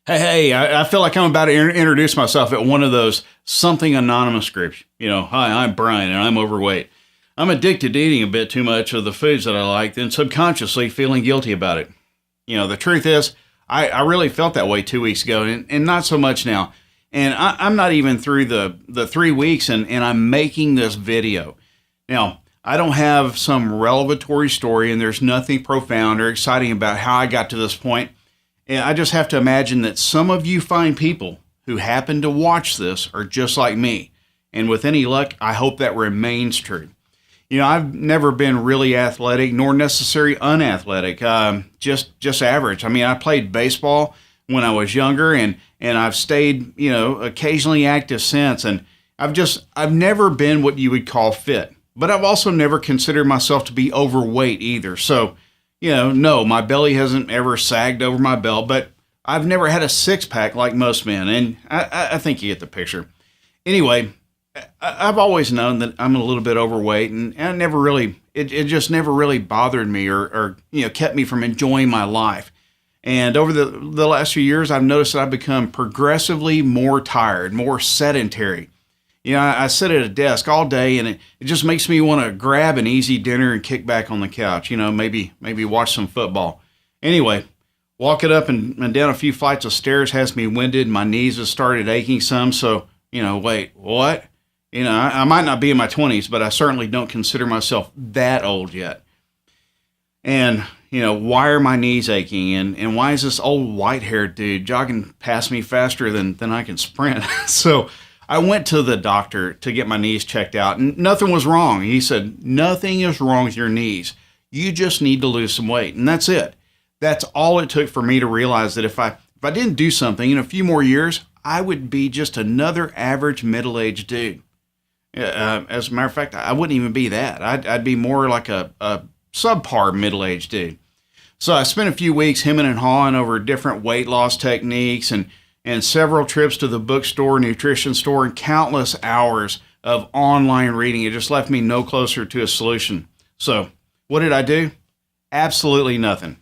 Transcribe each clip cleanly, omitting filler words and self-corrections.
Hey, I feel like I'm about to introduce myself at one of those something anonymous groups. Hi, I'm Brian and I'm overweight. I'm addicted to eating a bit too much of the foods that I like, then subconsciously feeling guilty about it. The truth is, I really felt that way 2 weeks ago and not so much now. And I'm not even through the 3 weeks and I'm making this video. Now, I don't have some revelatory story and there's nothing profound or exciting about how I got to this point. And I just have to imagine that some of you fine people who happen to watch this are just like me. And with any luck, I hope that remains true. I've never been really athletic, nor necessarily unathletic, just average. I mean, I played baseball when I was younger, and I've stayed, occasionally active since. And I've never been what you would call fit, but I've also never considered myself to be overweight either. So, no, my belly hasn't ever sagged over my belt, but I've never had a six-pack like most men, and I think you get the picture. Anyway, I've always known that I'm a little bit overweight, and I never really, it just never really bothered me or kept me from enjoying my life. And over the last few years, I've noticed that I've become progressively more tired, more sedentary. I sit at a desk all day, and it just makes me want to grab an easy dinner and kick back on the couch, maybe watch some football. Anyway, walking up and down a few flights of stairs has me winded. My knees have started aching some. So, wait, what? I might not be in my 20s, but I certainly don't consider myself that old yet. And, why are my knees aching? And why is this old white-haired dude jogging past me faster than I can sprint? So I went to the doctor to get my knees checked out, and nothing was wrong. He said, nothing is wrong with your knees. You just need to lose some weight, and that's it. That's all it took for me to realize that if I didn't do something in a few more years, I would be just another average middle-aged dude. As a matter of fact, I wouldn't even be that. I'd be more like a subpar middle-aged dude. So I spent a few weeks hemming and hawing over different weight loss techniques and several trips to the bookstore, nutrition store, and countless hours of online reading. It just left me no closer to a solution. So what did I do? Absolutely nothing.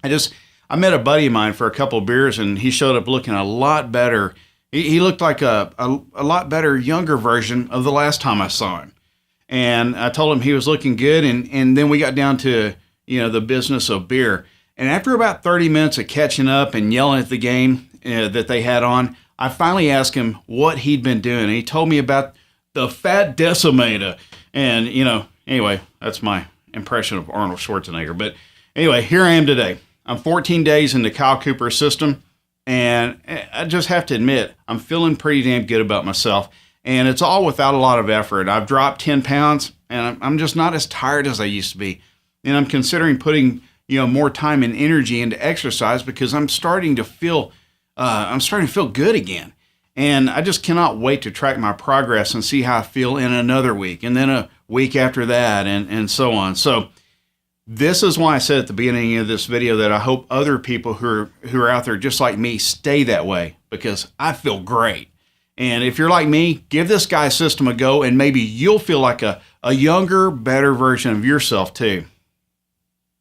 I met a buddy of mine for a couple of beers, and he showed up looking a lot better. He looked like a lot better, younger version of the last time I saw him. And I told him he was looking good, and then we got down to, the business of beer. And after about 30 minutes of catching up and yelling at the game that they had on, I finally asked him what he'd been doing. And he told me about the Fat Decimator. And, anyway, that's my impression of Arnold Schwarzenegger. But anyway, here I am today. I'm 14 days into Kyle Cooper's system. And I just have to admit, I'm feeling pretty damn good about myself. And it's all without a lot of effort. I've dropped 10 pounds, and I'm just not as tired as I used to be. And I'm considering putting, more time and energy into exercise because I'm starting to feel good again. And I just cannot wait to track my progress and see how I feel in another week, and then a week after that, and so on. So this is why I said at the beginning of this video that I hope other people who are out there just like me stay that way, because I feel great. And if you're like me, give this guy's system a go, and maybe you'll feel like a younger, better version of yourself too.